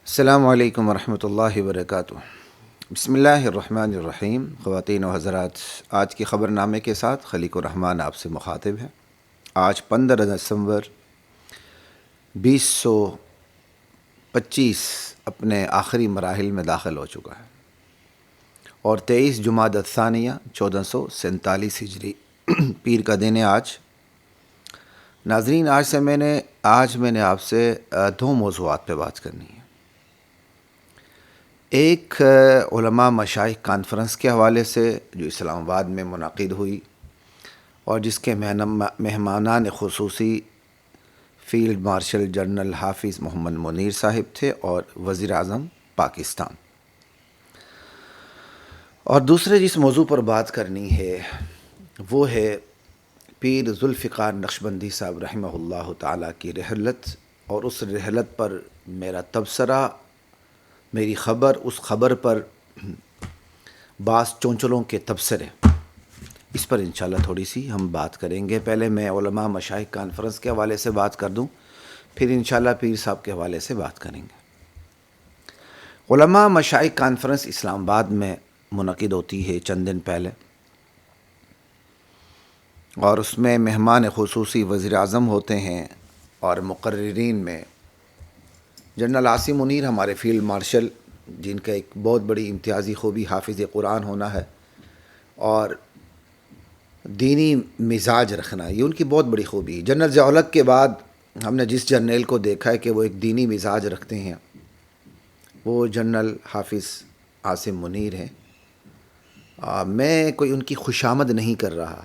السلام علیکم ورحمۃ اللہ وبرکاتہ۔ بسم اللہ الرحمن الرحیم۔ خواتین و حضرات، آج کی خبر نامے کے ساتھ خلیق الرحمن آپ سے مخاطب ہے۔ آج 15 دسمبر 2025 اپنے آخری مراحل میں داخل ہو چکا ہے اور 23 جمادی الثانیہ 1447 ہجری پیر کا دن ہے آج۔ ناظرین، آج میں نے آپ سے دو موضوعات پہ بات کرنی ہے۔ ایک علماء مشائخ کانفرنس کے حوالے سے جو اسلام آباد میں منعقد ہوئی اور جس کے مہمانان خصوصی فیلڈ مارشل جنرل حافظ محمد منیر صاحب تھے اور وزیر اعظم پاکستان۔ اور دوسرے جس موضوع پر بات کرنی ہے وہ ہے پیر ذوالفقار نقشبندی صاحب رحمہ اللہ تعالیٰ کی رحلت، اور اس رحلت پر میرا تبصرہ، میری خبر، اس خبر پر بعض چونچلوں کے تبصرے، اس پر انشاءاللہ تھوڑی سی ہم بات کریں گے۔ پہلے میں علماء مشائخ کانفرنس کے حوالے سے بات کر دوں، پھر انشاءاللہ پیر صاحب کے حوالے سے بات کریں گے۔ علماء مشائخ کانفرنس اسلام آباد میں منعقد ہوتی ہے چند دن پہلے، اور اس میں مہمان خصوصی وزیر اعظم ہوتے ہیں، اور مقررین میں جنرل عاصم منیر ہمارے فیلڈ مارشل، جن کا ایک بہت بڑی امتیازی خوبی حافظ قرآن ہونا ہے اور دینی مزاج رکھنا، یہ ان کی بہت بڑی خوبی ہے۔ جنرل ضیاء الحق کے بعد ہم نے جس جرنیل کو دیکھا ہے کہ وہ ایک دینی مزاج رکھتے ہیں، وہ جنرل حافظ عاصم منیر ہیں۔ میں کوئی ان کی خوشامد نہیں کر رہا،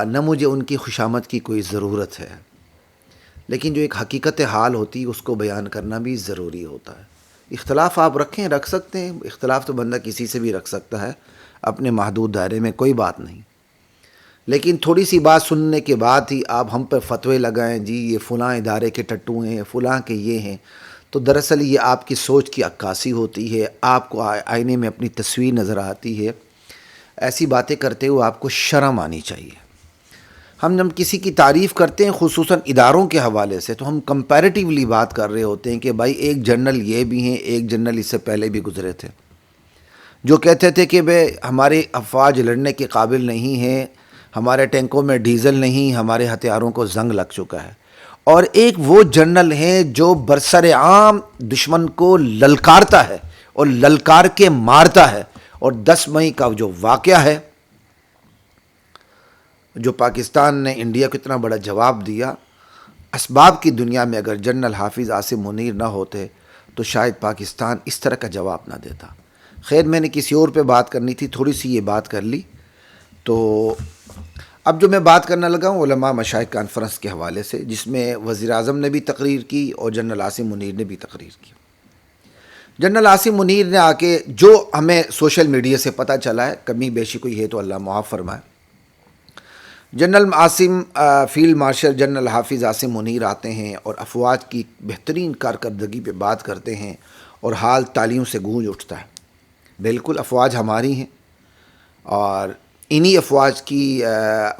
نہ مجھے ان کی خوشامد کی کوئی ضرورت ہے، لیکن جو ایک حقیقت حال ہوتی ہے اس کو بیان کرنا بھی ضروری ہوتا ہے۔ اختلاف آپ رکھ سکتے ہیں، اختلاف تو بندہ کسی سے بھی رکھ سکتا ہے اپنے محدود دائرے میں، کوئی بات نہیں، لیکن تھوڑی سی بات سننے کے بعد ہی آپ ہم پر فتوے لگائیں، جی یہ فلاں ادارے کے ٹٹو ہیں، فلاں کے یہ ہیں، تو دراصل یہ آپ کی سوچ کی عکاسی ہوتی ہے، آپ کو آئینے میں اپنی تصویر نظر آتی ہے۔ ایسی باتیں کرتے ہوئے آپ کو شرم آنی چاہیے۔ ہم جب کسی کی تعریف کرتے ہیں خصوصاً اداروں کے حوالے سے، تو ہم کمپیریٹیولی بات کر رہے ہوتے ہیں کہ بھائی ایک جنرل یہ بھی ہیں، ایک جنرل اس سے پہلے بھی گزرے تھے، جو کہتے تھے کہ بھائی ہمارے افواج لڑنے کے قابل نہیں ہیں، ہمارے ٹینکوں میں ڈیزل نہیں، ہمارے ہتھیاروں کو زنگ لگ چکا ہے، اور ایک وہ جنرل ہیں جو برسر عام دشمن کو للکارتا ہے اور للکار کے مارتا ہے۔ اور 10 مئی کا جو واقعہ ہے، جو پاکستان نے انڈیا کو اتنا بڑا جواب دیا، اسباب کی دنیا میں اگر جنرل حافظ عاصم منیر نہ ہوتے تو شاید پاکستان اس طرح کا جواب نہ دیتا۔ خیر، میں نے کسی اور پہ بات کرنی تھی، تھوڑی سی یہ بات کر لی۔ تو اب جو میں بات کرنا لگا ہوں علماء مشائخ کانفرنس کے حوالے سے، جس میں وزیر اعظم نے بھی تقریر کی اور جنرل عاصم منیر نے بھی تقریر کی۔ جنرل عاصم منیر نے آ کے، جو ہمیں سوشل میڈیا سے پتہ چلا ہے، کمی بیشی کوئی ہے تو اللہ معاف فرمائے، general Asim field marshal general حافظ عاصم منیر آتے ہیں اور افواج کی بہترین کارکردگی پہ بات کرتے ہیں، اور حال تالیوں سے گونج اٹھتا ہے۔ بالکل افواج ہماری ہیں، اور انہی افواج کی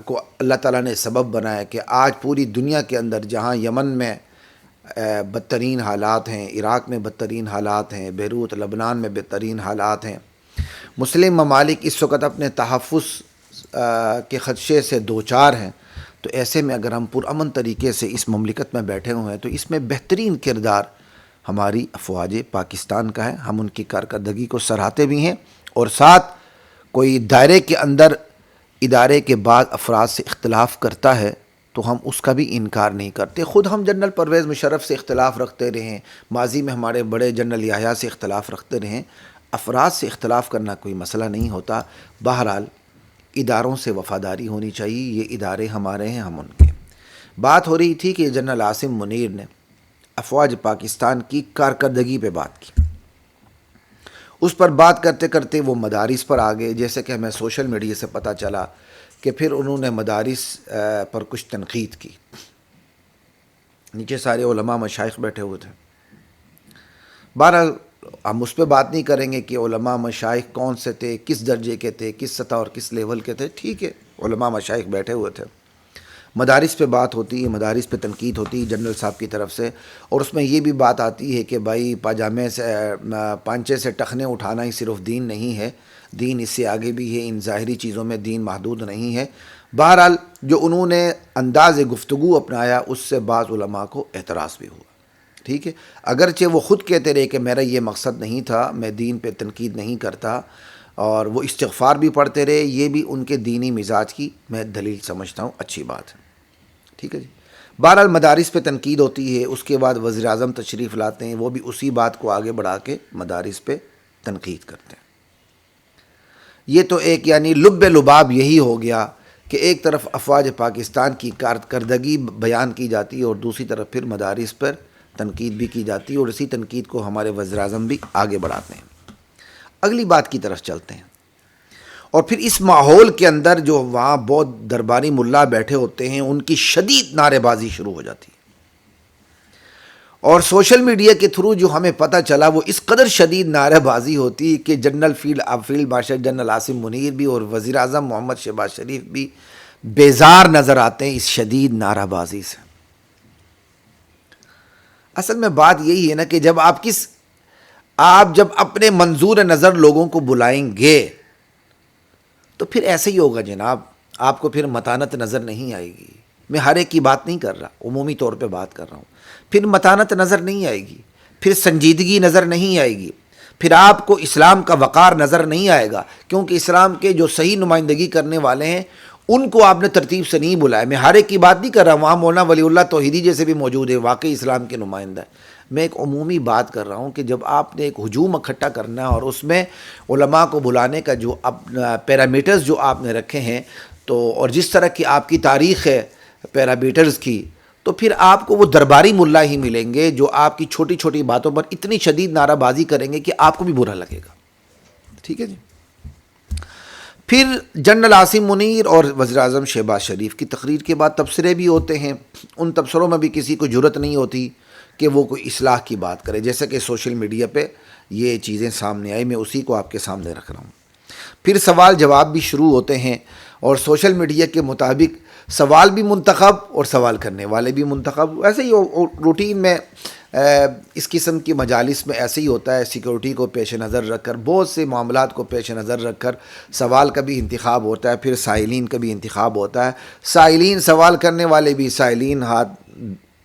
کو اللہ تعالیٰ نے سبب بنایا کہ آج پوری دنیا کے اندر، جہاں یمن میں بدترین حالات ہیں، عراق میں بدترین حالات ہیں، بیروت لبنان میں بدترین حالات ہیں، مسلم ممالک اس وقت اپنے تحفظ کے خدشے سے دوچار ہیں، تو ایسے میں اگر ہم پرامن طریقے سے اس مملکت میں بیٹھے ہوئے ہیں تو اس میں بہترین کردار ہماری افواج پاکستان کا ہے۔ ہم ان کی کارکردگی کو سراہتے بھی ہیں، اور ساتھ کوئی دائرے کے اندر ادارے کے بعد افراد سے اختلاف کرتا ہے تو ہم اس کا بھی انکار نہیں کرتے۔ خود ہم جنرل پرویز مشرف سے اختلاف رکھتے رہیں، ماضی میں ہمارے بڑے جنرل یحییٰ سے اختلاف رکھتے رہیں، افراد سے اختلاف کرنا کوئی مسئلہ نہیں ہوتا۔ بہرحال اداروں سے وفاداری ہونی چاہیے، یہ ادارے ہمارے ہیں، ہم ان کے۔ بات ہو رہی تھی کہ جنرل عاصم منیر نے افواج پاکستان کی کارکردگی پہ بات کی۔ اس پر بات کرتے کرتے وہ مدارس پر آ گئے، جیسے کہ ہمیں سوشل میڈیا سے پتہ چلا کہ پھر انہوں نے مدارس پر کچھ تنقید کی۔ نیچے سارے علماء مشائخ بیٹھے ہوئے تھے۔ بہرحال ہم اس پہ بات نہیں کریں گے کہ علماء مشائخ کون سے تھے، کس درجے کے تھے، کس سطح اور کس لیول کے تھے، ٹھیک ہے، علماء مشائخ بیٹھے ہوئے تھے۔ مدارس پہ بات ہوتی ہے، مدارس پہ تنقید ہوتی ہے جنرل صاحب کی طرف سے، اور اس میں یہ بھی بات آتی ہے کہ بھائی پاجامے سے پانچے سے ٹخنے اٹھانا ہی صرف دین نہیں ہے، دین اس سے آگے بھی ہے، ان ظاہری چیزوں میں دین محدود نہیں ہے۔ بہرحال جو انہوں نے انداز گفتگو اپنایا اس سے بعض علماء کو اعتراض بھی ہوا، ٹھیک ہے، اگرچہ وہ خود کہتے رہے کہ میرا یہ مقصد نہیں تھا، میں دین پہ تنقید نہیں کرتا، اور وہ استغفار بھی پڑھتے رہے، یہ بھی ان کے دینی مزاج کی میں دلیل سمجھتا ہوں، اچھی بات ہے، ٹھیک ہے جی۔ بہرحال مدارس پہ تنقید ہوتی ہے، اس کے بعد وزیر اعظم تشریف لاتے ہیں، وہ بھی اسی بات کو آگے بڑھا کے مدارس پہ تنقید کرتے ہیں۔ یہ تو ایک یعنی لب لباب یہی ہو گیا کہ ایک طرف افواج پاکستان کی کارکردگی بیان کی جاتی ہے اور دوسری طرف پھر مدارس پر تنقید بھی کی جاتی ہے، اور اسی تنقید کو ہمارے وزیر اعظم بھی آگے بڑھاتے ہیں۔ اگلی بات کی طرف چلتے ہیں، اور پھر اس ماحول کے اندر جو وہاں بہت درباری ملا بیٹھے ہوتے ہیں ان کی شدید نعرے بازی شروع ہو جاتی ہے، اور سوشل میڈیا کے تھرو جو ہمیں پتہ چلا وہ اس قدر شدید نعرے بازی ہوتی ہے کہ general field marshal general Asim Munir بھی اور وزیر اعظم محمد شہباز شریف بھی بیزار نظر آتے ہیں اس شدید نعرہ بازی سے۔ اصل میں بات یہی ہے نا کہ جب آپ جب اپنے منظور نظر لوگوں کو بلائیں گے تو پھر ایسے ہی ہوگا جناب، آپ کو پھر متانت نظر نہیں آئے گی۔ میں ہر ایک کی بات نہیں کر رہا، عمومی طور پہ بات کر رہا ہوں۔ پھر متانت نظر نہیں آئے گی، پھر سنجیدگی نظر نہیں آئے گی، پھر آپ کو اسلام کا وقار نظر نہیں آئے گا، کیونکہ اسلام کے جو صحیح نمائندگی کرنے والے ہیں ان کو آپ نے ترتیب سے نہیں بلایا۔ میں ہر ایک کی بات نہیں کر رہا، وہاں مولانا ولی اللہ توحیدی جیسے بھی موجود ہے، واقعی اسلام کے نمائندہ ہے۔ میں ایک عمومی بات کر رہا ہوں کہ جب آپ نے ایک ہجوم اکٹھا کرنا ہے اور اس میں علماء کو بلانے کا جو پیرامیٹرز جو آپ نے رکھے ہیں، تو اور جس طرح کی آپ کی تاریخ ہے پیرامیٹرز کی، تو پھر آپ کو وہ درباری ملا ہی ملیں گے جو آپ کی چھوٹی چھوٹی باتوں پر اتنی شدید نعرہ بازی کریں گے کہ آپ کو بھی برا لگے گا، ٹھیک ہے جی۔ پھر جنرل عاصم منیر اور وزیر اعظم شہباز شریف کی تقریر کے بعد تبصرے بھی ہوتے ہیں، ان تبصروں میں بھی کسی کو جرأت نہیں ہوتی کہ وہ کوئی اصلاح کی بات کرے، جیسے کہ سوشل میڈیا پہ یہ چیزیں سامنے آئی، میں اسی کو آپ کے سامنے رکھ رہا ہوں۔ پھر سوال جواب بھی شروع ہوتے ہیں، اور سوشل میڈیا کے مطابق سوال بھی منتخب اور سوال کرنے والے بھی منتخب، ایسے ہی روٹین میں اس قسم کی مجالس میں ایسے ہی ہوتا ہے، سیکورٹی کو پیش نظر رکھ کر، بہت سے معاملات کو پیش نظر رکھ کر سوال کا بھی انتخاب ہوتا ہے، پھر سائلین کا بھی انتخاب ہوتا ہے، سائلین سوال کرنے والے بھی، سائلین ہاتھ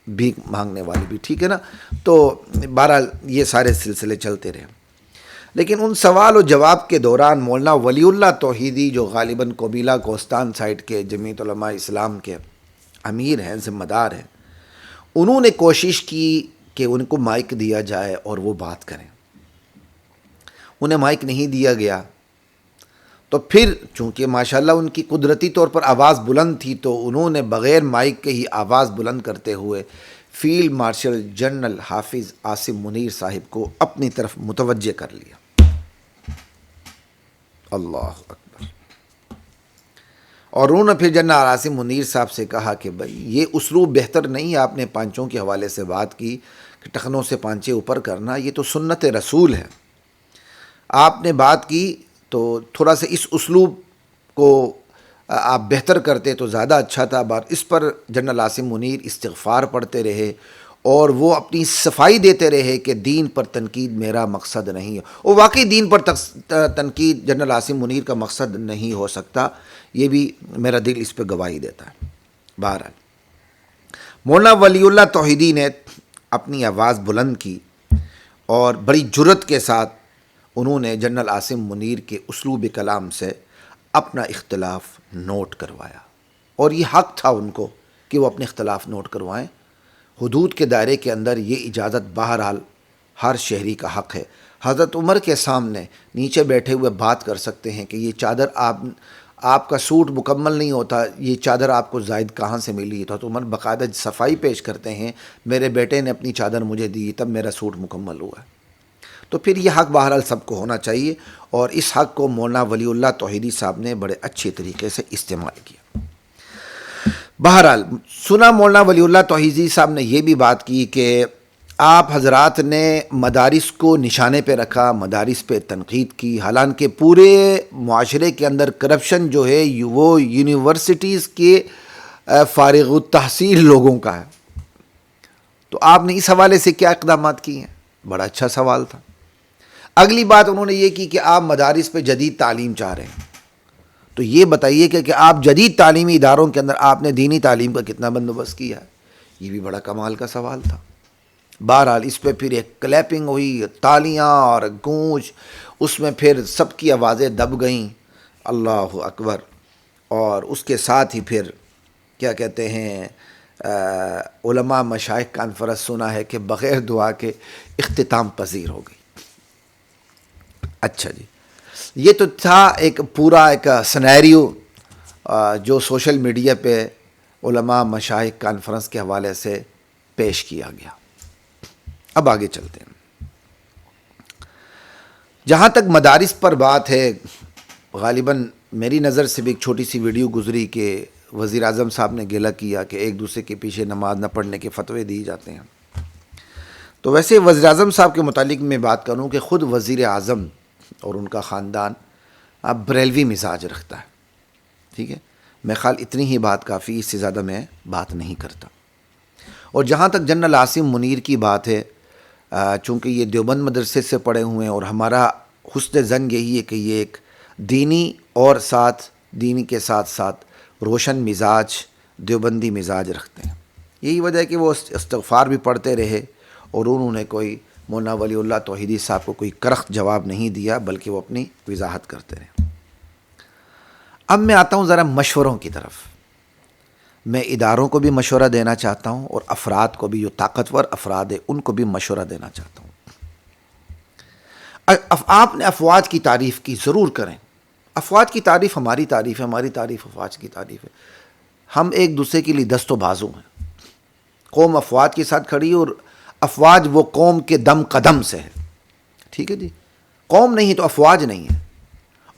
بھیک مانگنے والے بھی، ٹھیک ہے نا۔ تو بہرحال یہ سارے سلسلے چلتے رہے، لیکن ان سوال و جواب کے دوران مولانا ولی اللہ توحیدی جو غالباً قبیلہ کوستان سائٹ کے جمعیت علماء اسلام کے امیر ہیں، ذمہ دار ہیں، انہوں نے کوشش کی کہ ان کو مائک دیا جائے اور وہ بات کریں۔ انہیں مائک نہیں دیا گیا، تو پھر چونکہ ماشاءاللہ ان کی قدرتی طور پر آواز بلند تھی، تو انہوں نے بغیر مائک کے ہی آواز بلند کرتے ہوئے فیلڈ مارشل جنرل حافظ عاصم منیر صاحب کو اپنی طرف متوجہ کر لیا۔ اللہ اکبر۔ اور انہوں نے پھر جنرل عاصم منیر صاحب سے کہا کہ بھائی یہ اسلوب بہتر نہیں ہے، آپ نے پانچوں کے حوالے سے بات کی کہ ٹخنوں سے پانچے اوپر کرنا، یہ تو سنت رسول ہے، آپ نے بات کی تو تھوڑا سا اس اسلوب کو آپ بہتر کرتے تو زیادہ اچھا تھا۔ اس پر جنرل عاصم منیر استغفار پڑھتے رہے اور وہ اپنی صفائی دیتے رہے کہ دین پر تنقید میرا مقصد نہیں ہے، اور واقعی دین پر تنقید جنرل عاصم منیر کا مقصد نہیں ہو سکتا، یہ بھی میرا دل اس پہ گواہی دیتا ہے۔ بہرحال مولانا ولی اللہ توحیدی نے اپنی آواز بلند کی اور بڑی جرأت کے ساتھ انہوں نے جنرل عاصم منیر کے اسلوب کلام سے اپنا اختلاف نوٹ کروایا، اور یہ حق تھا ان کو کہ وہ اپنے اختلاف نوٹ کروائیں۔ حدود کے دائرے کے اندر یہ اجازت بہرحال ہر شہری کا حق ہے۔ حضرت عمر کے سامنے نیچے بیٹھے ہوئے بات کر سکتے ہیں کہ یہ چادر آپ کا سوٹ مکمل نہیں ہوتا، یہ چادر آپ کو زائد کہاں سے ملی؟ تو حضرت عمر باقاعدہ صفائی پیش کرتے ہیں، میرے بیٹے نے اپنی چادر مجھے دی تب میرا سوٹ مکمل ہوا ہے۔ تو پھر یہ حق بہرحال سب کو ہونا چاہیے، اور اس حق کو مولانا ولی اللہ توحیدی صاحب نے بڑے اچھے طریقے سے استعمال کیا۔ بہرحال سنا مولانا ولی اللہ توحیدی صاحب نے یہ بھی بات کی کہ آپ حضرات نے مدارس کو نشانے پہ رکھا، مدارس پہ تنقید کی، حالانکہ پورے معاشرے کے اندر کرپشن جو ہے وہ یونیورسٹیز کے فارغ التحصیل لوگوں کا ہے. تو آپ نے اس حوالے سے کیا اقدامات کیے ہیں؟ بڑا اچھا سوال تھا. اگلی بات انہوں نے یہ کی کہ آپ مدارس پہ جدید تعلیم چاہ رہے ہیں. تو یہ بتائیے کہ آپ جدید تعلیمی اداروں کے اندر آپ نے دینی تعلیم کا کتنا بندوبست کیا ہے؟ یہ بھی بڑا کمال کا سوال تھا. بہرحال اس پہ پھر ایک کلیپنگ ہوئی، تالیاں اور گونج، اس میں پھر سب کی آوازیں دب گئیں، اللہ اکبر. اور اس کے ساتھ ہی پھر کیا کہتے ہیں علماء مشائخ کانفرنس سنا ہے کہ بغیر دعا کے اختتام پذیر ہو گئی. اچھا جی، یہ تو تھا ایک پورا ایک سنیریو جو سوشل میڈیا پہ علماء مشائخ کانفرنس کے حوالے سے پیش کیا گیا. اب آگے چلتے ہیں. جہاں تک مدارس پر بات ہے، غالباً میری نظر سے بھی ایک چھوٹی سی ویڈیو گزری کہ وزیر اعظم صاحب نے گلہ کیا کہ ایک دوسرے کے پیچھے نماز نہ پڑھنے کے فتوے دیے جاتے ہیں. تو ویسے وزیر اعظم صاحب کے متعلق میں بات کروں کہ خود وزیر اعظم اور ان کا خاندان اب بریلوی مزاج رکھتا ہے. ٹھیک ہے، میں خیال اتنی ہی بات کافی، اس سے زیادہ میں بات نہیں کرتا. اور جہاں تک جنرل عاصم منیر کی بات ہے، چونکہ یہ دیوبند مدرسے سے پڑھے ہوئے ہیں اور ہمارا حسن ظن یہی ہے کہ یہ ایک دینی اور دینی کے ساتھ ساتھ روشن مزاج، دیوبندی مزاج رکھتے ہیں. یہی وجہ ہے کہ وہ استغفار بھی پڑھتے رہے اور انہوں نے کوئی مولانا ولی اللہ توحیدی صاحب کو کوئی کرخت جواب نہیں دیا، بلکہ وہ اپنی وضاحت کرتے رہے. اب میں آتا ہوں ذرا مشوروں کی طرف. میں اداروں کو بھی مشورہ دینا چاہتا ہوں اور افراد کو بھی، جو طاقتور افراد ہیں ان کو بھی مشورہ دینا چاہتا ہوں. آپ نے افواج کی تعریف کی، ضرور کریں. افواج کی تعریف ہماری تعریف ہے، ہماری تعریف افواج کی تعریف ہے. ہم ایک دوسرے کے لیے دست و بازو ہیں. قوم افواج کے ساتھ کھڑی اور افواج وہ قوم کے دم قدم سے ہے. ٹھیک ہے جی، قوم نہیں تو افواج نہیں ہے،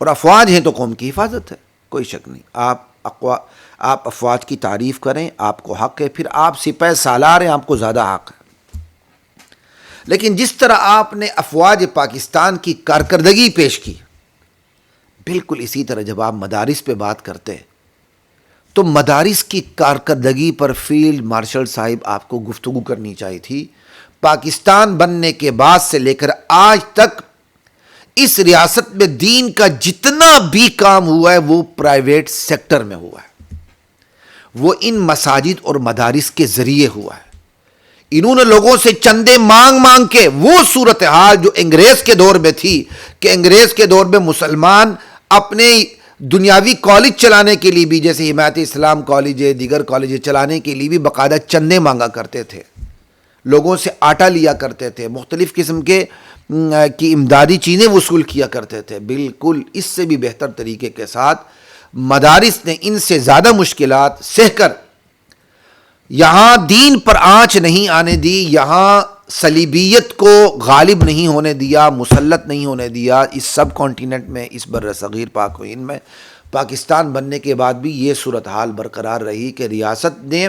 اور افواج ہیں تو قوم کی حفاظت ہے، کوئی شک نہیں. آپ افواج کی تعریف کریں، آپ کو حق ہے. پھر آپ سپہ سالار ہیں، آپ کو زیادہ حق ہے. لیکن جس طرح آپ نے افواج پاکستان کی کارکردگی پیش کی، بالکل اسی طرح جب آپ مدارس پہ بات کرتے تو مدارس کی کارکردگی پر فیلڈ مارشل صاحب آپ کو گفتگو کرنی چاہیے تھی. پاکستان بننے کے بعد سے لے کر آج تک اس ریاست میں دین کا جتنا بھی کام ہوا ہے وہ پرائیویٹ سیکٹر میں ہوا ہے، وہ ان مساجد اور مدارس کے ذریعے ہوا ہے. انہوں نے لوگوں سے چندے مانگ مانگ کے وہ صورتحال جو انگریز کے دور میں تھی، کہ انگریز کے دور میں مسلمان اپنے دنیاوی کالج چلانے کے لیے بھی، جیسے حمایت اسلام کالج ہے، دیگر کالج چلانے کے لیے بھی باقاعدہ چندے مانگا کرتے تھے، لوگوں سے آٹا لیا کرتے تھے، مختلف قسم کی امدادی چیزیں وصول کیا کرتے تھے. بالکل اس سے بھی بہتر طریقے کے ساتھ مدارس نے ان سے زیادہ مشکلات سہ کر یہاں دین پر آنچ نہیں آنے دی، یہاں صلیبیت کو غالب نہیں ہونے دیا، مسلط نہیں ہونے دیا. اس سب کانٹیننٹ میں، اس بر صغیر پاک و ہند میں پاکستان بننے کے بعد بھی یہ صورتحال برقرار رہی کہ ریاست نے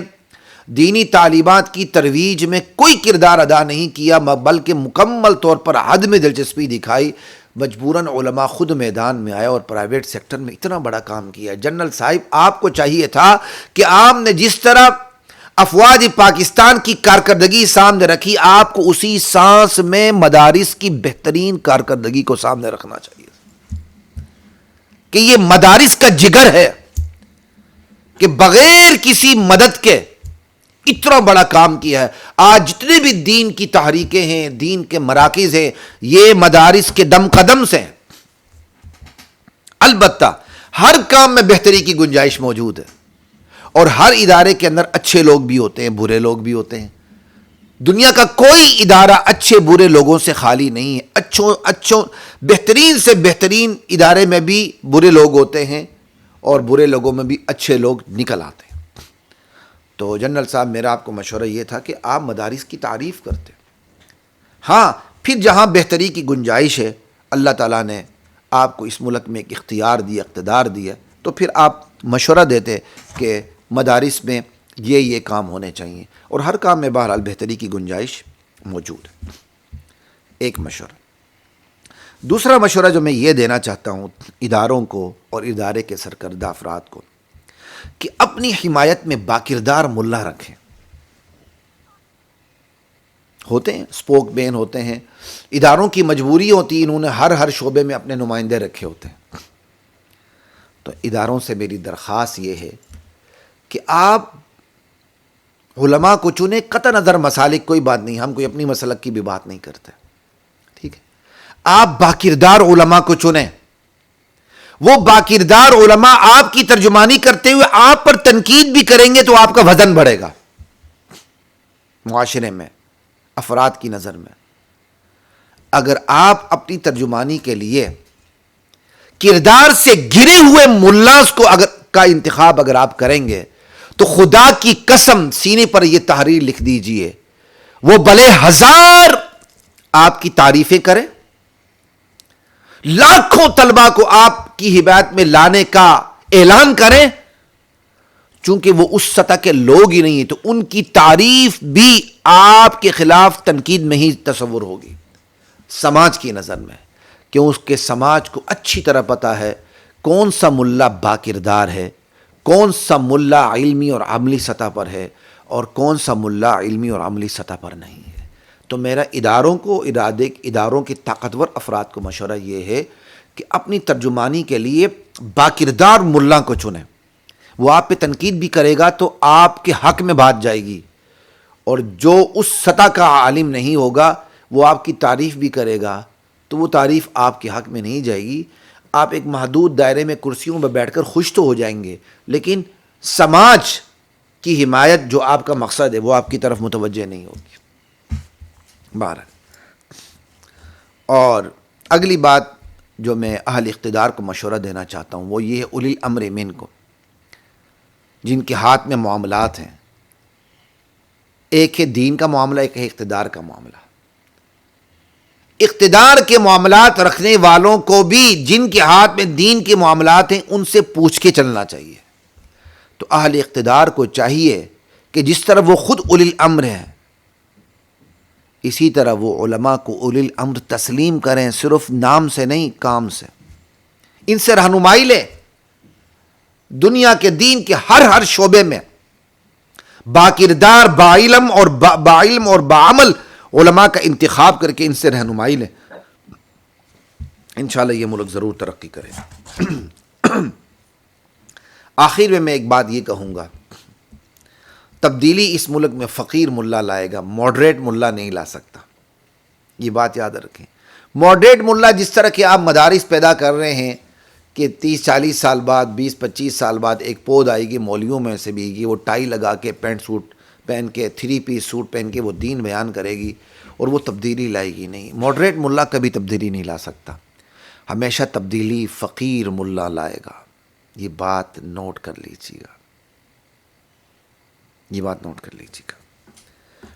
دینی تعلیمات کی ترویج میں کوئی کردار ادا نہیں کیا، بلکہ مکمل طور پر حد میں دلچسپی دکھائی. مجبوراً علماء خود میدان میں آئے اور پرائیویٹ سیکٹر میں اتنا بڑا کام کیا. جنرل صاحب آپ کو چاہیے تھا کہ آپ نے جس طرح افواج پاکستان کی کارکردگی سامنے رکھی، آپ کو اسی سانس میں مدارس کی بہترین کارکردگی کو سامنے رکھنا چاہیے کہ یہ مدارس کا جگر ہے کہ بغیر کسی مدد کے اتنا بڑا کام کیا ہے. آج جتنے بھی دین کی تحریکیں ہیں، دین کے مراکز ہیں، یہ مدارس کے دم قدم سے ہیں. البتہ ہر کام میں بہتری کی گنجائش موجود ہے، اور ہر ادارے کے اندر اچھے لوگ بھی ہوتے ہیں، برے لوگ بھی ہوتے ہیں. دنیا کا کوئی ادارہ اچھے برے لوگوں سے خالی نہیں ہے. اچھوں بہترین سے بہترین ادارے میں بھی برے لوگ ہوتے ہیں اور برے لوگوں میں بھی اچھے لوگ نکل آتے ہیں. تو جنرل صاحب میرا آپ کو مشورہ یہ تھا کہ آپ مدارس کی تعریف کرتے. ہاں پھر جہاں بہتری کی گنجائش ہے، اللہ تعالیٰ نے آپ کو اس ملک میں ایک اختیار دیا، اقتدار دیا، تو پھر آپ مشورہ دیتے کہ مدارس میں یہ کام ہونے چاہیے، اور ہر کام میں بہرحال بہتری کی گنجائش موجود ہے. ایک مشورہ. دوسرا مشورہ جو میں یہ دینا چاہتا ہوں اداروں کو اور ادارے کے سرکردہ افراد کو، کہ اپنی حمایت میں باکردار ملا رکھیں. ہوتے ہیں اسپوک مین ہوتے ہیں، اداروں کی مجبوری ہوتی ہے، انہوں نے ہر شعبے میں اپنے نمائندے رکھے ہوتے ہیں. تو اداروں سے میری درخواست یہ ہے کہ آپ علماء کو چنیں، قطع نظر مسالک کوئی بات نہیں، ہم کوئی اپنی مسلک کی بھی بات نہیں کرتے، ٹھیک ہے. آپ باکردار علماء کو چنیں، وہ باکردار علماء آپ کی ترجمانی کرتے ہوئے آپ پر تنقید بھی کریں گے تو آپ کا وزن بڑھے گا معاشرے میں، افراد کی نظر میں. اگر آپ اپنی ترجمانی کے لیے کردار سے گرے ہوئے ملاز کو کا انتخاب اگر آپ کریں گے تو خدا کی قسم سینے پر یہ تحریر لکھ دیجئے، وہ بھلے 1000 آپ کی تعریفیں کریں، لاکھوں طلبہ کو آپ کی ہدایت میں لانے کا اعلان کریں، چونکہ وہ اس سطح کے لوگ ہی نہیں ہیں تو ان کی تعریف بھی آپ کے خلاف تنقید میں ہی تصور ہوگی سماج کی نظر میں، کیوں اس کے سماج کو اچھی طرح پتا ہے کون سا ملا باکردار ہے، کون سا ملا علمی اور عملی سطح پر ہے اور کون سا ملا علمی اور عملی سطح پر نہیں ہے. تو میرا اداروں کے طاقتور افراد کو مشورہ یہ ہے کہ اپنی ترجمانی کے لیے باکردار ملا کو چنیں. وہ آپ پہ تنقید بھی کرے گا تو آپ کے حق میں بات جائے گی، اور جو اس سطح کا عالم نہیں ہوگا وہ آپ کی تعریف بھی کرے گا تو وہ تعریف آپ کے حق میں نہیں جائے گی. آپ ایک محدود دائرے میں کرسیوں میں بیٹھ کر خوش تو ہو جائیں گے، لیکن سماج کی حمایت جو آپ کا مقصد ہے وہ آپ کی طرف متوجہ نہیں ہوگی. بہرحال، اور اگلی بات جو میں اہل اقتدار کو مشورہ دینا چاہتا ہوں وہ یہ ہے اولی الامر منکم، جن کے ہاتھ میں معاملات ہیں. ایک ہے دین کا معاملہ، ایک ہے اقتدار کا معاملہ. اقتدار کے معاملات رکھنے والوں کو بھی جن کے ہاتھ میں دین کے معاملات ہیں ان سے پوچھ کے چلنا چاہیے. تو اہل اقتدار کو چاہیے کہ جس طرح وہ خود اولی الامر ہیں اسی طرح وہ علماء کو اولی الامر تسلیم کریں، صرف نام سے نہیں کام سے. ان سے رہنمائی لیں، دنیا کے دین کے ہر شعبے میں باکردار باعلم اور بعمل علماء کا انتخاب کر کے ان سے رہنمائی لیں. انشاءاللہ یہ ملک ضرور ترقی کرے گا. آخر میں ایک بات یہ کہوں گا، تبدیلی اس ملک میں فقیر ملا لائے گا، ماڈریٹ ملا نہیں لا سکتا. یہ بات یاد رکھیں. ماڈریٹ ملا جس طرح کہ آپ مدارس پیدا کر رہے ہیں کہ 30-40 سال بعد 20-25 سال بعد ایک پود آئے گی مولویوں میں سے بھی کہ وہ ٹائی لگا کے پینٹ سوٹ پہن کے 3 پیس سوٹ پہن کے وہ دین بیان کرے گی اور وہ تبدیلی لائے گی. نہیں، ماڈریٹ ملا کبھی تبدیلی نہیں لا سکتا. ہمیشہ تبدیلی فقیر ملا لائے گا. یہ بات نوٹ کر لیجیے گا، یہ بات نوٹ کر لیجیے گا.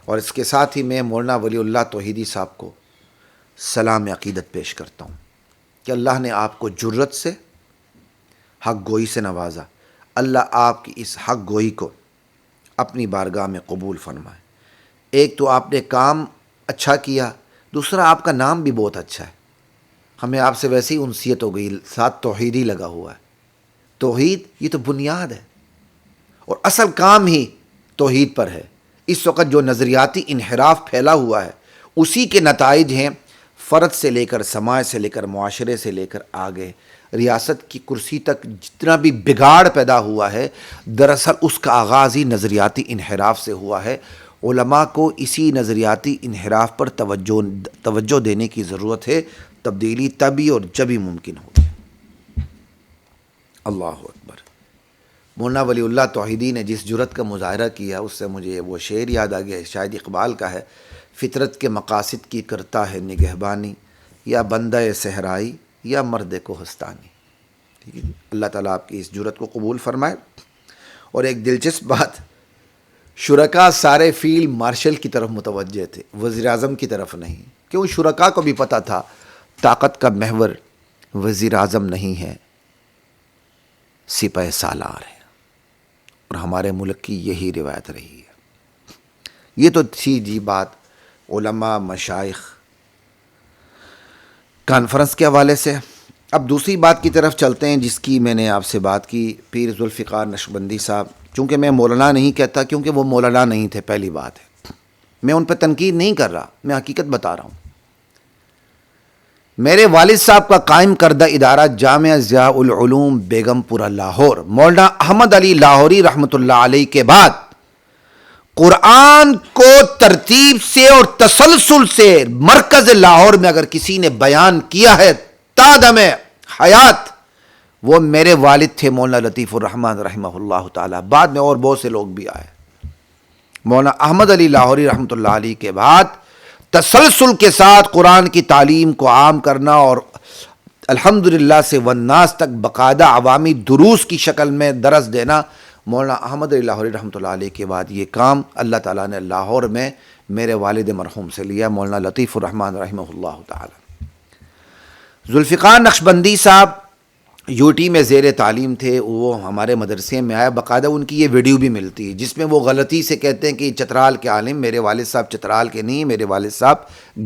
اور اس کے ساتھ ہی میں مولانا ولی اللہ توحیدی صاحب کو سلام عقیدت پیش کرتا ہوں کہ اللہ نے آپ کو جرت سے حق گوئی سے نوازا. اللہ آپ کی اس حق گوئی کو اپنی بارگاہ میں قبول فرمائے. ایک تو آپ نے کام اچھا کیا، دوسرا آپ کا نام بھی بہت اچھا ہے. ہمیں آپ سے ویسے ہی انسیت ہو گئی، ساتھ توحید ہی لگا ہوا ہے. توحید یہ تو بنیاد ہے اور اصل کام ہی توحید پر ہے. اس وقت جو نظریاتی انحراف پھیلا ہوا ہے اسی کے نتائج ہیں، فرد سے لے کر سماج سے لے کر معاشرے سے لے کر آگے ریاست کی کرسی تک جتنا بھی بگاڑ پیدا ہوا ہے دراصل اس کا آغاز ہی نظریاتی انحراف سے ہوا ہے. علماء کو اسی نظریاتی انحراف پر توجہ دینے کی ضرورت ہے. تبدیلی تبھی اور جبھی ممکن ہوگی. اللہ اکبر. مولانا ولی اللہ توحیدی نے جس جرت کا مظاہرہ کیا اس سے مجھے وہ شعر یاد آ گیا، شاید اقبال کا ہے، فطرت کے مقاصد کی کرتا ہے نگہبانی، یا بندہ صحرائی یا مرد کو ہستانی. ٹھیک ہے، اللہ تعالیٰ آپ کی اس جرت کو قبول فرمائے. اور ایک دلچسپ بات، شرکا سارے فیلڈ مارشل کی طرف متوجہ تھے، وزیر اعظم کی طرف نہیں. کیوں؟ شرکا کو بھی پتہ تھا طاقت کا محور وزیر اعظم نہیں ہے، سپہ سالار ہے. اور ہمارے ملک کی یہی روایت رہی ہے. یہ تو تھی جی بات علماء مشائخ کانفرنس کے حوالے سے. اب دوسری بات کی طرف چلتے ہیں جس کی میں نے آپ سے بات کی. پیر ذوالفقار نقشبندی صاحب، چونکہ میں مولانا نہیں کہتا کیونکہ وہ مولانا نہیں تھے، پہلی بات ہے. میں ان پہ تنقید نہیں کر رہا، میں حقیقت بتا رہا ہوں. میرے والد صاحب کا قائم کردہ ادارہ جامعہ ضیاء العلوم بیگم پورہ لاہور، مولانا احمد علی لاہوری رحمۃ اللہ علیہ کے بعد قرآن کو ترتیب سے اور تسلسل سے مرکز لاہور میں اگر کسی نے بیان کیا ہے تا دم حیات، وہ میرے والد تھے مولانا لطیف الرحمن رحمہ اللہ تعالی. بعد میں اور بہت سے لوگ بھی آئے. مولانا احمد علی لاہوری رحمۃ اللہ علیہ کے بعد تسلسل کے ساتھ قرآن کی تعلیم کو عام کرنا اور الحمدللہ سے والناس تک باقاعدہ عوامی دروس کی شکل میں درس دینا، مولانا احمد علی لاہوری رحمۃ اللہ علیہ کے بعد یہ کام اللہ تعالیٰ نے لاہور میں میرے والد مرحوم سے لیا، مولانا لطیف الرحمن رحمہ اللہ تعالی. ذوالفقار نقشبندی صاحب یو ٹی میں زیر تعلیم تھے، وہ ہمارے مدرسے میں آئے، باقاعدہ ان کی یہ ویڈیو بھی ملتی ہے جس میں وہ غلطی سے کہتے ہیں کہ چترال کے عالم. میرے والد صاحب چترال کے نہیں، میرے والد صاحب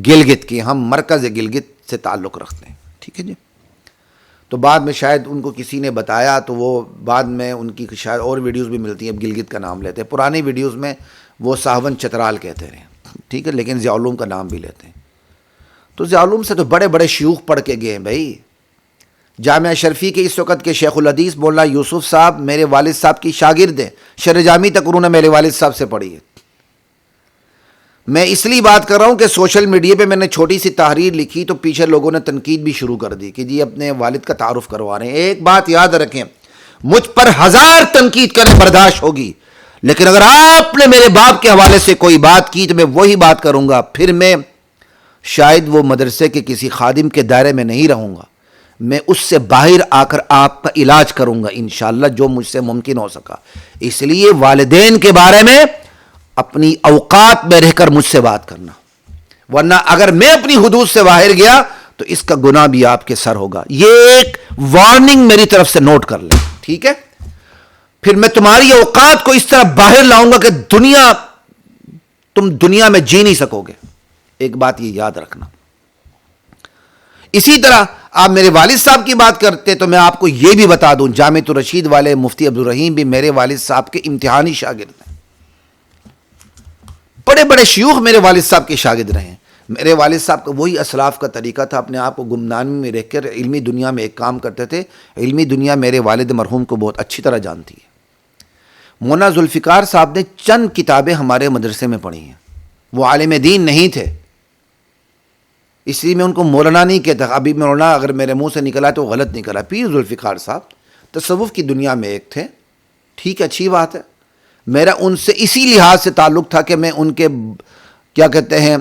گلگت کے، ہم مرکز گلگت سے تعلق رکھتے ہیں. ٹھیک ہے جی. تو بعد میں شاید ان کو کسی نے بتایا تو وہ بعد میں ان کی شاید اور ویڈیوز بھی ملتی ہیں، اب گلگت کا نام لیتے ہیں. پرانی ویڈیوز میں وہ ساون چترال کہتے رہے، ٹھیک ہے، لیکن ضیاء العلوم کا نام بھی لیتے ہیں. تو ضیاء العلوم سے تو بڑے بڑے شیوخ پڑھ کے گئے ہیں بھائی. جامعہ شرفی کے اس وقت کے شیخ الحدیث مولانا یوسف صاحب میرے والد صاحب کی شاگرد ہیں، شرح جامی تک انہوں نے میرے والد صاحب سے پڑھی ہے. میں اس لیے بات کر رہا ہوں کہ سوشل میڈیا پہ میں نے چھوٹی سی تحریر لکھی تو پیچھے لوگوں نے تنقید بھی شروع کر دی کہ جی اپنے والد کا تعارف کروا رہے ہیں. ایک بات یاد رکھیں، مجھ پر 1000 تنقید کریں برداشت ہوگی، لیکن اگر آپ نے میرے باپ کے حوالے سے کوئی بات کی تو میں وہی بات کروں گا. پھر میں شاید وہ مدرسے کے کسی خادم کے دائرے میں نہیں رہوں گا، میں اس سے باہر آ کر آپ کا علاج کروں گا انشاءاللہ جو مجھ سے ممکن ہو سکا. اس لیے والدین کے بارے میں اپنی اوقات میں رہ کر مجھ سے بات کرنا، ورنہ اگر میں اپنی حدود سے باہر گیا تو اس کا گناہ بھی آپ کے سر ہوگا. یہ ایک وارننگ میری طرف سے نوٹ کر لیں، ٹھیک ہے. پھر میں تمہاری اوقات کو اس طرح باہر لاؤں گا کہ تم دنیا میں جی نہیں سکو گے. ایک بات یہ یاد رکھنا. اسی طرح آپ میرے والد صاحب کی بات کرتے تو میں آپ کو یہ بھی بتا دوں، جامعۃ الرشید والے مفتی عبدالرحیم بھی میرے والد صاحب کے امتحانی شاگرد ہیں. بڑے بڑے شیوخ میرے والد صاحب کے شاگرد رہے ہیں. میرے والد صاحب کا وہی اسلاف کا طریقہ تھا، اپنے آپ کو گمنامی میں رہ کر علمی دنیا میں ایک کام کرتے تھے. علمی دنیا میرے والد مرحوم کو بہت اچھی طرح جانتی ہے. مولانا ذوالفقار صاحب نے چند کتابیں ہمارے مدرسے میں پڑھی ہیں. وہ عالم دین نہیں تھے، اس لیے میں ان کو مولانا نہیں کہتا. ابھی مولانا اگر میرے منہ سے نکلا تو غلط نکلا. پیر ذوالفقار صاحب تصوف کی دنیا میں ایک تھے، ٹھیک ہے، اچھی بات ہے. میرا ان سے اسی لحاظ سے تعلق تھا کہ میں ان کے کیا کہتے ہیں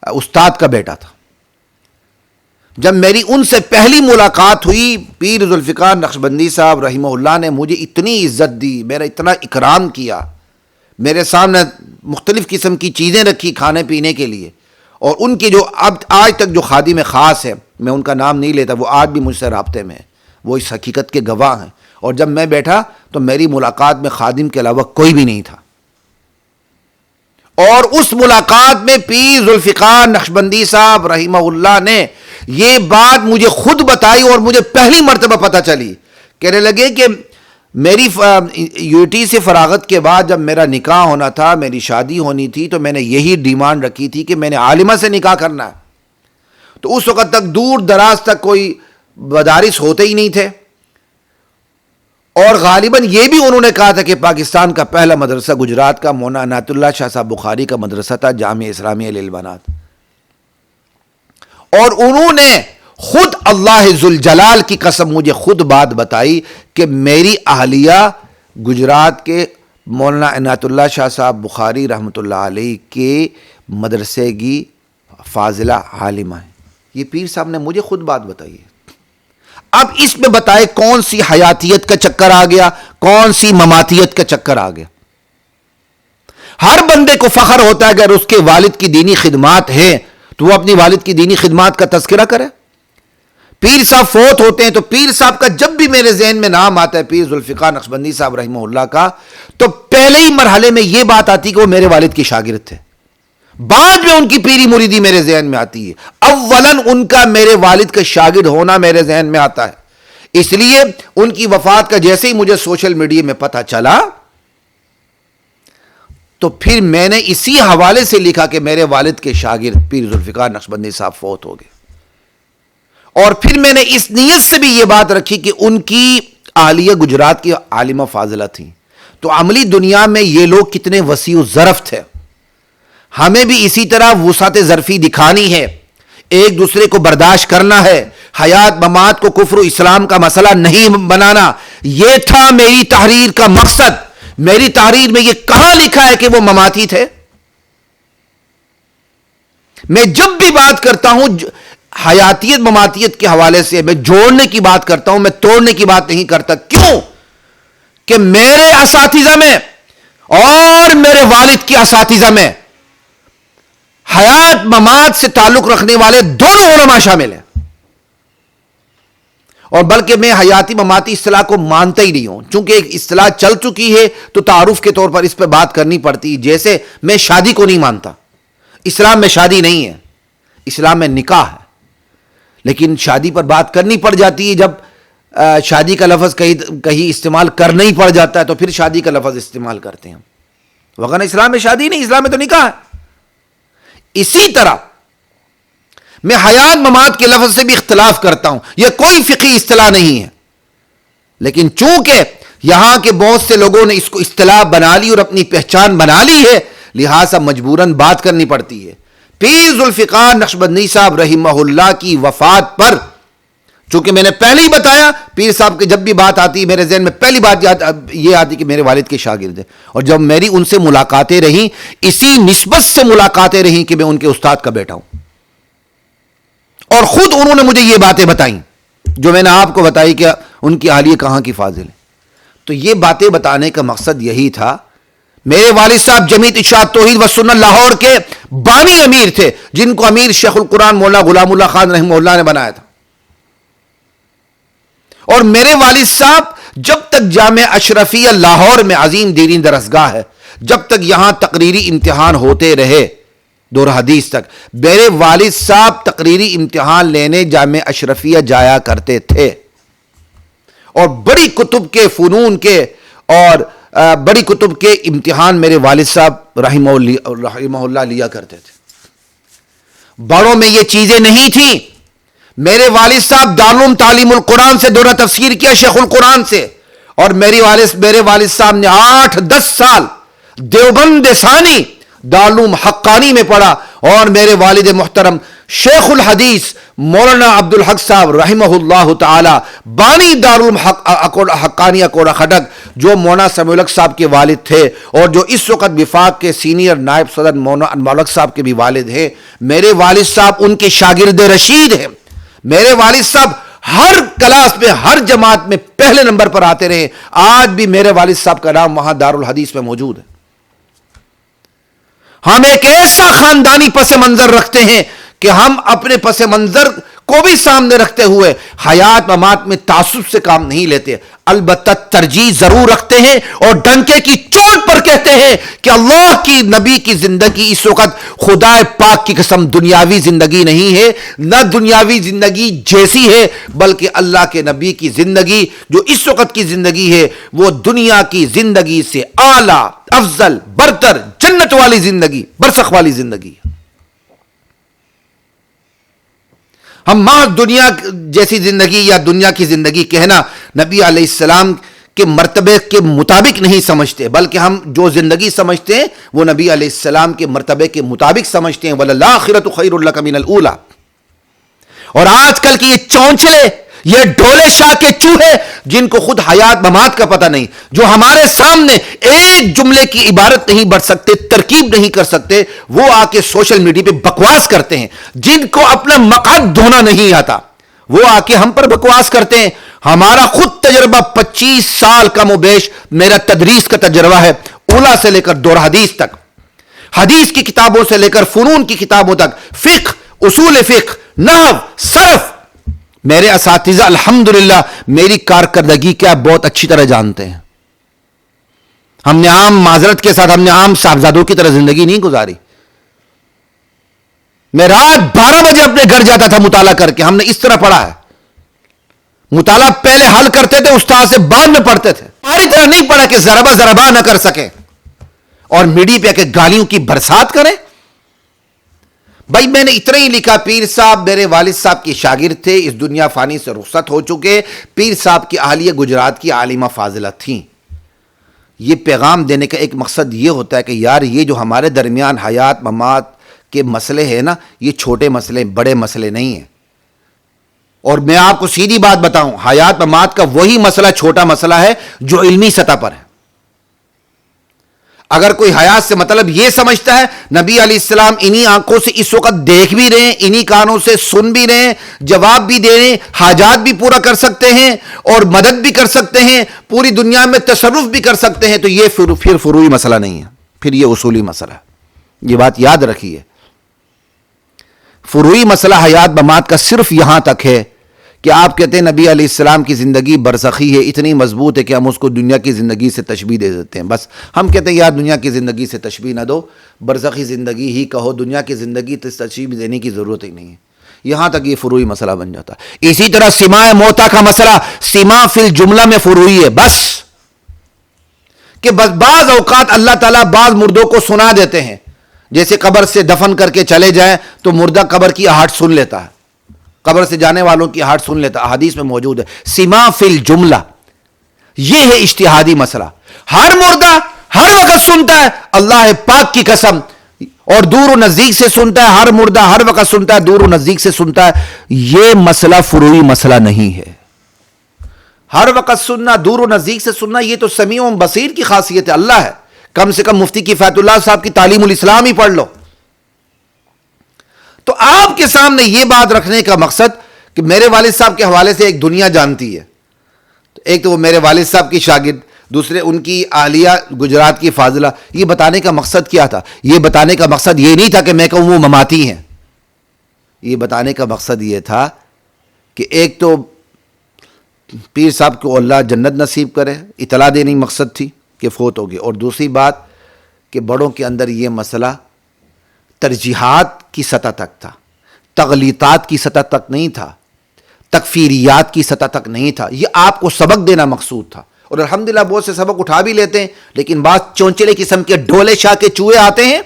استاد کا بیٹا تھا. جب میری ان سے پہلی ملاقات ہوئی، پیر ذوالفقار نقشبندی صاحب رحمہ اللہ نے مجھے اتنی عزت دی، میرا اتنا اکرام کیا، میرے سامنے مختلف قسم کی چیزیں رکھی کھانے پینے کے لیے. اور ان کی جو اب آج تک جو خادم خاص ہے، میں ان کا نام نہیں لیتا، وہ آج بھی مجھ سے رابطے میں ہیں، وہ اس حقیقت کے گواہ ہیں. اور جب میں بیٹھا تو میری ملاقات میں خادم کے علاوہ کوئی بھی نہیں تھا. اور اس ملاقات میں پیر ذوالفقار نقشبندی صاحب رحمہ اللہ نے یہ بات مجھے خود بتائی اور مجھے پہلی مرتبہ پتہ چلی. کہنے لگے کہ میری یو ٹی سے فراغت کے بعد جب میرا نکاح ہونا تھا، میری شادی ہونی تھی، تو میں نے یہی ڈیمانڈ رکھی تھی کہ میں نے عالمہ سے نکاح کرنا ہے. تو اس وقت تک دور دراز تک کوئی مدارس ہوتے ہی نہیں تھے، اور غالباً یہ بھی انہوں نے کہا تھا کہ پاکستان کا پہلا مدرسہ گجرات کا مولانا عنایت اللہ شاہ صاحب بخاری کا مدرسہ تھا، جامعہ اسلامیہ للبنات. اور انہوں نے خود اللہ ذوالجلال کی قسم مجھے خود بات بتائی کہ میری اہلیہ گجرات کے مولانا عنایت اللہ شاہ صاحب بخاری رحمۃ اللہ علیہ کے مدرسے کی فاضلہ عالمہ ہیں. یہ پیر صاحب نے مجھے خود بات بتائی ہے. اب اس میں بتائے کون سی حیاتیت کا چکر آ گیا، کون سی مماتیت کا چکر آ گیا. ہر بندے کو فخر ہوتا ہے اگر اس کے والد کی دینی خدمات ہیں تو وہ اپنی والد کی دینی خدمات کا تذکرہ کرے. پیر صاحب فوت ہوتے ہیں تو پیر صاحب کا جب بھی میرے ذہن میں نام آتا ہے پیر ذوالفقار نقشبندی صاحب رحمہ اللہ کا، تو پہلے ہی مرحلے میں یہ بات آتی کہ وہ میرے والد کے شاگرد تھے. بعد میں ان کی پیری مریدی میرے ذہن میں آتی ہے. اولاً ان کا میرے والد کا شاگرد ہونا میرے ذہن میں آتا ہے. اس لیے ان کی وفات کا جیسے ہی مجھے سوشل میڈیا میں پتہ چلا تو پھر میں نے اسی حوالے سے لکھا کہ میرے والد کے شاگرد پیر ذوالفقار نقشبندی صاحب فوت ہو گئے. اور پھر میں نے اس نیت سے بھی یہ بات رکھی کہ ان کی اہلیہ گجرات کی عالمہ فاضلہ تھیں. تو عملی دنیا میں یہ لوگ کتنے وسیع و ظرف تھے. ہمیں بھی اسی طرح وسعت ظرفی دکھانی ہے, ایک دوسرے کو برداشت کرنا ہے, حیات ممات کو کفر و اسلام کا مسئلہ نہیں بنانا. یہ تھا میری تحریر کا مقصد. میری تحریر میں یہ کہاں لکھا ہے کہ وہ مماتی تھے؟ میں جب بھی بات کرتا ہوں حیاتیت مماتیت کے حوالے سے میں جوڑنے کی بات کرتا ہوں, میں توڑنے کی بات نہیں کرتا. کیوں کہ میرے اساتذہ میں اور میرے والد کے اساتذہ میں حیات ممات سے تعلق رکھنے والے دونوں علماء شامل ہیں. اور بلکہ میں حیاتی مماتی اصطلاح کو مانتا ہی نہیں ہوں, چونکہ ایک اصطلاح چل چکی ہے تو تعارف کے طور پر اس پہ بات کرنی پڑتی. جیسے میں شادی کو نہیں مانتا, اسلام میں شادی نہیں ہے, اسلام میں نکاح ہے, لیکن شادی پر بات کرنی پڑ جاتی ہے. جب شادی کا لفظ کہیں استعمال کرنا ہی پڑ جاتا ہے تو پھر شادی کا لفظ استعمال کرتے ہیں. وغیرہ اسلام میں شادی نہیں, اسلام میں تو نکاح ہے. اسی طرح میں حیات ممات کے لفظ سے بھی اختلاف کرتا ہوں, یہ کوئی فقہی اصطلاح نہیں ہے, لیکن چونکہ یہاں کے بہت سے لوگوں نے اس کو اصطلاح بنا لی اور اپنی پہچان بنا لی ہے, لہذا مجبوراً بات کرنی پڑتی ہے. پیر ذوالفقار نقشبندی صاحب رحمہ اللہ کی وفات پر, چونکہ میں نے پہلے ہی بتایا پیر صاحب کی جب بھی بات آتی میرے ذہن میں پہلی بات یہ آتی کہ میرے والد کے شاگرد ہیں. اور جب میری ان سے ملاقاتیں رہیں, اسی نسبت سے ملاقاتیں رہیں کہ میں ان کے استاد کا بیٹا ہوں, اور خود انہوں نے مجھے یہ باتیں بتائیں جو میں نے آپ کو بتائی کہ ان کی اہلیہ کہاں کی فاضل ہے. تو یہ باتیں بتانے کا مقصد یہی تھا. میرے والد صاحب جمعیت ارشاد توحید و سنت لاہور کے بانی امیر تھے, جن کو امیر شیخ القرآن مولانا غلام اللہ خان رحمہ اللہ نے بنایا تھا. اور میرے والد صاحب جب تک جامع اشرفیہ لاہور میں عظیم دینی درسگاہ ہے, جب تک یہاں تقریری امتحان ہوتے رہے دور حدیث تک, میرے والد صاحب تقریری امتحان لینے جامع اشرفیہ جایا کرتے تھے. اور بڑی کتب کے فنون کے اور بڑی کتب کے امتحان میرے والد صاحب رحمہ اللہ لیا کرتے تھے. بڑوں میں یہ چیزیں نہیں تھیں. میرے والد صاحب دارالعلوم تعلیم القرآن سے دورہ تفسیر کیا, شیخ القرآن سے, اور میرے والد صاحب نے 8-10 سال دیوبند ثانی دارالعلوم حقانی میں پڑھا. اور میرے والد محترم شیخ الحدیث مولانا عبدالحق صاحب رحمہ اللہ تعالی بانی دارالعلوم حقانی اکوڑا خٹک, جو مولانا سمیع الحق صاحب کے والد تھے اور جو اس وقت وفاق کے سینئر نائب صدر مولانا انوار الحق صاحب کے بھی والد ہیں. میرے والد صاحب ان کے شاگرد رشید ہیں. میرے والد صاحب ہر کلاس میں ہر جماعت میں پہلے نمبر پر آتے رہے. آج بھی میرے والد صاحب کا نام وہاں دارالحدیث میں موجود ہے. ہم ایک ایسا خاندانی پس منظر رکھتے ہیں کہ ہم اپنے پس منظر کو بھی سامنے رکھتے ہوئے حیات ممات میں تعصب سے کام نہیں لیتے. البتہ ترجیح ضرور رکھتے ہیں اور ڈنکے کی چوٹ پر کہتے ہیں کہ اللہ کی نبی کی زندگی اس وقت خدا پاک کی قسم دنیاوی زندگی نہیں ہے, نہ دنیاوی زندگی جیسی ہے, بلکہ اللہ کے نبی کی زندگی جو اس وقت کی زندگی ہے وہ دنیا کی زندگی سے اعلیٰ, افضل, برتر, جنت والی زندگی, برزخ والی زندگی. ہم محض دنیا جیسی زندگی یا دنیا کی زندگی کہنا نبی علیہ السلام کے مرتبے کے مطابق نہیں سمجھتے, بلکہ ہم جو زندگی سمجھتے ہیں وہ نبی علیہ السلام کے مرتبے کے مطابق سمجھتے ہیں. وَلَلْآخِرَةُ خَيْرٌ لَكَ مِنَ الْأُولَىٰ. اور آج کل کی یہ چونچلے, یہ ڈھولے شاہ کے چوہے جن کو خود حیات ممات کا پتہ نہیں, جو ہمارے سامنے ایک جملے کی عبارت نہیں بڑھ سکتے, ترکیب نہیں کر سکتے, وہ آ کے سوشل میڈیا پہ بکواس کرتے ہیں. جن کو اپنا مقعد دھونا نہیں آتا وہ آ کے ہم پر بکواس کرتے ہیں. ہمارا خود تجربہ 25 سال کم و بیش میرا تدریس کا تجربہ ہے, اولا سے لے کر دور حدیث تک, حدیث کی کتابوں سے لے کر فنون کی کتابوں تک, فقہ, اصول فقہ, نحو, صرف. میرے اساتذہ الحمدللہ میری کارکردگی کیا بہت اچھی طرح جانتے ہیں. ہم نے عام معذرت کے ساتھ ہم نے عام صاحبزادوں کی طرح زندگی نہیں گزاری. میں رات 12 بجے اپنے گھر جاتا تھا مطالعہ کر کے. ہم نے اس طرح پڑھا ہے. مطالعہ پہلے حل کرتے تھے استاد سے, بعد میں پڑھتے تھے. ہماری طرح نہیں پڑھا کہ ضربہ نہ کر سکیں اور میڈیا پہ کہ گالیوں کی برسات کریں. بھائی میں نے اتنا ہی لکھا, پیر صاحب میرے والد صاحب کے شاگرد تھے, اس دنیا فانی سے رخصت ہو چکے. پیر صاحب کی اہلیہ گجرات کی عالمہ فاضلہ تھیں. یہ پیغام دینے کا ایک مقصد یہ ہوتا ہے کہ یار یہ جو ہمارے درمیان حیات ممات کے مسئلے ہیں نا, یہ چھوٹے مسئلے بڑے مسئلے نہیں ہیں. اور میں آپ کو سیدھی بات بتاؤں, حیات ممات کا وہی مسئلہ چھوٹا مسئلہ ہے جو علمی سطح پر ہے. اگر کوئی حیات سے مطلب یہ سمجھتا ہے, نبی علیہ السلام انہی آنکھوں سے اس وقت دیکھ بھی رہے ہیں, انہی کانوں سے سن بھی رہے ہیں, جواب بھی دے رہے ہیں, حاجات بھی پورا کر سکتے ہیں اور مدد بھی کر سکتے ہیں, پوری دنیا میں تصرف بھی کر سکتے ہیں, تو یہ پھر فروعی مسئلہ نہیں ہے, پھر یہ اصولی مسئلہ ہے. یہ بات یاد رکھیے. فروعی مسئلہ حیات ممات کا صرف یہاں تک ہے کہ آپ کہتے ہیں نبی علیہ السلام کی زندگی برزخی ہے, اتنی مضبوط ہے کہ ہم اس کو دنیا کی زندگی سے تشبیہ دے دیتے ہیں. بس ہم کہتے ہیں یار دنیا کی زندگی سے تشبیہ نہ دو, برزخی زندگی ہی کہو, دنیا کی زندگی تشبیہ دینے کی ضرورت ہی نہیں ہے. یہاں تک یہ فروعی مسئلہ بن جاتا ہے. اسی طرح سماع موتا کا مسئلہ سماع فی الجملہ میں فروعی ہے. بس کہ بس بعض اوقات اللہ تعالیٰ بعض مردوں کو سنا دیتے ہیں, جیسے قبر سے دفن کر کے چلے جائیں تو مردہ قبر کی آہٹ سن لیتا ہے, قبر سے جانے والوں کی آہٹ سن لیتا. حدیث میں موجود ہے سماع فی الجملہ. یہ ہے اجتہادی مسئلہ. ہر مردہ ہر وقت سنتا ہے, اللہ پاک کی قسم, اور دور و نزدیک سے سنتا ہے. ہر مردہ ہر وقت سنتا ہے, دور و نزدیک سے سنتا ہے. یہ مسئلہ فروعی مسئلہ نہیں ہے. ہر وقت سننا, دور و نزدیک سے سننا, یہ تو سمیع و بصیر کی خاصیت ہے, اللہ ہے. کم سے کم مفتی کفایت اللہ صاحب کی تعلیم الاسلام ہی پڑھ لو. تو آپ کے سامنے یہ بات رکھنے کا مقصد کہ میرے والد صاحب کے حوالے سے ایک دنیا جانتی ہے. ایک تو وہ میرے والد صاحب کی شاگرد, دوسرے ان کی اہلیہ گجرات کی فاضلہ. یہ بتانے کا مقصد کیا تھا؟ یہ بتانے کا مقصد یہ نہیں تھا کہ میں کہوں وہ مماتی ہیں. یہ بتانے کا مقصد یہ تھا کہ ایک تو پیر صاحب کو اللہ جنت نصیب کرے, اطلاع دینے مقصد تھی کہ فوت ہو گئے. اور دوسری بات کہ بڑوں کے اندر یہ مسئلہ ترجیحات کی سطح تک تھا, تغلیطات کی سطح تک نہیں تھا, تکفیریات کی سطح تک نہیں تھا. یہ آپ کو سبق دینا مقصود تھا. اور الحمدللہ بہت سے سبق اٹھا بھی لیتے ہیں, لیکن بعض چونچلے قسم کے ڈولے شاہ کے چوہے آتے ہیں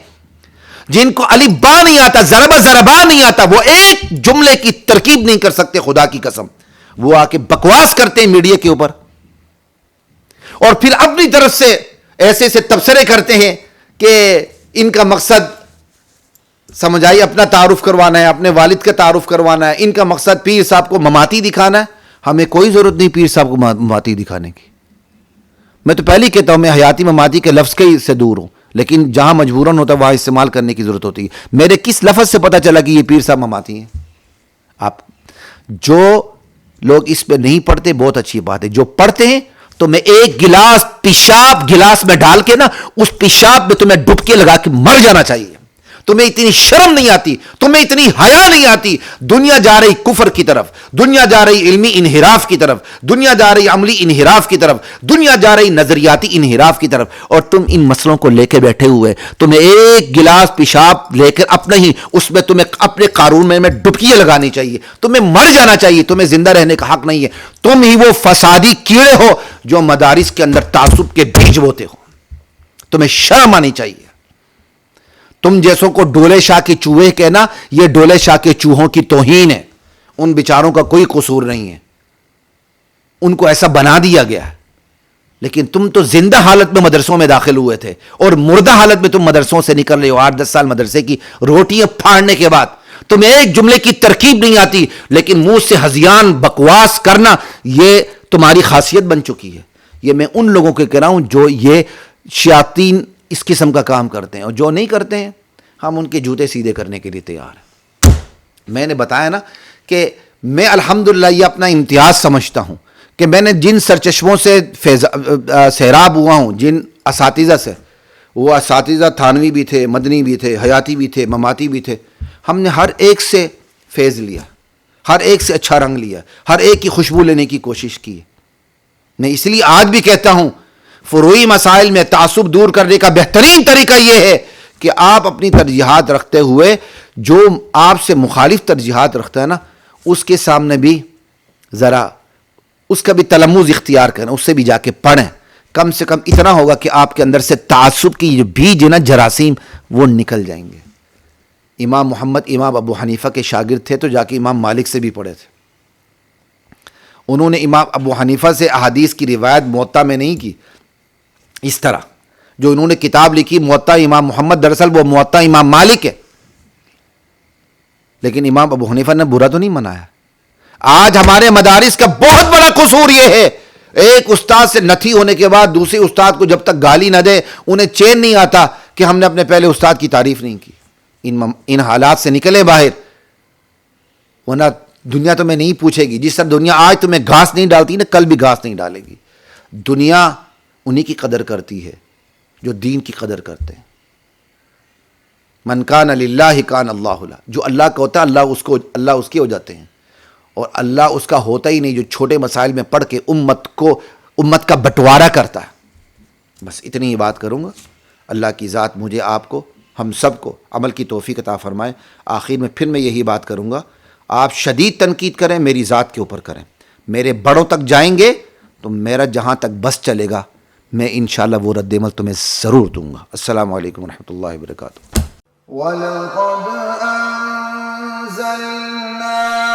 جن کو الف با نہیں آتا, ضربہ نہیں آتا, وہ ایک جملے کی ترکیب نہیں کر سکتے. خدا کی قسم وہ آ کے بکواس کرتے ہیں میڈیا کے اوپر, اور پھر اپنی طرف سے ایسے سے تبصرے کرتے ہیں کہ ان کا مقصد سمجھ آئی اپنا تعارف کروانا ہے, اپنے والد کا تعارف کروانا ہے. ان کا مقصد پیر صاحب کو مماتی دکھانا ہے. ہمیں کوئی ضرورت نہیں پیر صاحب کو مماتی دکھانے کی. میں تو پہلے ہی کہتا ہوں میں حیاتی مماتی کے لفظ کے سے دور ہوں, لیکن جہاں مجبوراً ہوتا ہے وہاں استعمال کرنے کی ضرورت ہوتی ہے. میرے کس لفظ سے پتہ چلا کہ یہ پیر صاحب مماتی ہیں؟ آپ جو لوگ اس پہ نہیں پڑھتے بہت اچھی بات ہے, جو پڑھتے ہیں تو میں ایک گلاس پیشاب گلاس میں ڈال کے نا, اس پیشاب میں تمہیں ڈبکی لگا کے مر جانا چاہیے. تمہیں اتنی شرم نہیں آتی, تمہیں اتنی حیا نہیں آتی. دنیا جا رہی کفر کی طرف, دنیا جا رہی علمی انحراف کی طرف, دنیا جا رہی عملی انحراف کی طرف, دنیا جا رہی نظریاتی انحراف کی طرف, اور تم ان مسئلوں کو لے کے بیٹھے ہوئے. تمہیں ایک گلاس پیشاب لے کر اپنے ہی اس میں تمہیں اپنے قارون میں ڈبکیاں لگانی چاہیے. تمہیں مر جانا چاہیے, تمہیں زندہ رہنے کا حق نہیں ہے. تم ہی وہ فسادی کیڑے ہو جو مدارس کے اندر تعصب کے بیج بوتے ہو. تمہیں شرم آنی چاہیے. تم جیسوں کو ڈولے شاہ کے چوہے کہنا, یہ ڈولے شاہ کے چوہوں کی توہین ہے. ان بیچاروں کا کوئی قصور نہیں ہے, ان کو ایسا بنا دیا گیا ہے. لیکن تم تو زندہ حالت میں مدرسوں میں داخل ہوئے تھے, اور مردہ حالت میں تم مدرسوں سے نکل رہے ہو. 8-10 سال مدرسے کی روٹیاں پھاڑنے کے بعد تمہیں ایک جملے کی ترکیب نہیں آتی, لیکن منہ سے ہذیان بکواس کرنا یہ تمہاری خاصیت بن چکی ہے. یہ میں ان لوگوں کو کہہ رہا ہوں جو یہ شیاطین اس قسم کا کام کرتے ہیں, اور جو نہیں کرتے ہیں ہم ان کے جوتے سیدھے کرنے کے لیے تیار ہیں. میں نے بتایا نا کہ میں الحمدللہ یہ اپنا امتیاز سمجھتا ہوں کہ میں نے جن سرچشموں سے سیراب ہوا ہوں, جن اساتذہ سے, وہ اساتذہ تھانوی بھی تھے, مدنی بھی تھے, حیاتی بھی تھے, مماتی بھی تھے, ہم نے ہر ایک سے فیض لیا, ہر ایک سے اچھا رنگ لیا, ہر ایک کی خوشبو لینے کی کوشش کی. میں اس لیے آج بھی کہتا ہوں فروعی مسائل میں تعصب دور کرنے کا بہترین طریقہ یہ ہے کہ آپ اپنی ترجیحات رکھتے ہوئے جو آپ سے مخالف ترجیحات رکھتا ہے نا اس کے سامنے بھی ذرا اس کا بھی تلمذ اختیار کریں، اس سے بھی جا کے پڑھیں. کم سے کم اتنا ہوگا کہ آپ کے اندر سے تعصب کی جو بیج ہے نا، جراثیم، وہ نکل جائیں گے. امام محمد امام ابو حنیفہ کے شاگرد تھے تو جا کے امام مالک سے بھی پڑھے تھے. انہوں نے امام ابو حنیفہ سے احادیث کی روایت موطا میں نہیں کی. اس طرح جو انہوں نے کتاب لکھی موطا امام محمد، دراصل وہ موطا امام مالک ہے. لیکن امام ابو حنیفہ نے برا تو نہیں منایا. آج ہمارے مدارس کا بہت بڑا قصور یہ ہے، ایک استاد سے نتھی ہونے کے بعد دوسرے استاد کو جب تک گالی نہ دے انہیں چین نہیں آتا کہ ہم نے اپنے پہلے استاد کی تعریف نہیں کی. ان حالات سے نکلے باہر، ورنہ دنیا تمہیں نہیں پوچھے گی. جس طرح دنیا آج تمہیں گھاس نہیں ڈالتی نا، کل بھی گھاس نہیں ڈالے گی. دنیا انہی کی قدر کرتی ہے جو دین کی قدر کرتے ہیں. من کان للہ کان اللہ لہ، جو اللہ کا ہوتا ہے اللہ اس کے ہو جاتے ہیں، اور اللہ اس کا ہوتا ہی نہیں جو چھوٹے مسائل میں پڑھ کے امت کا بٹوارا کرتا ہے. بس اتنی ہی بات کروں گا. اللہ کی ذات مجھے، آپ کو، ہم سب کو عمل کی توفیق عطا فرمائے. آخر میں پھر میں یہی بات کروں گا، آپ شدید تنقید کریں میری ذات کے اوپر کریں. میرے بڑوں تک جائیں گے تو میرا جہاں تک بس چلے گا میں انشاءاللہ وہ رد عمل تمہیں ضرور دوں گا. السلام علیکم ورحمۃ اللہ وبرکاتہ. وَلَقَدْ أَنزَلْنَا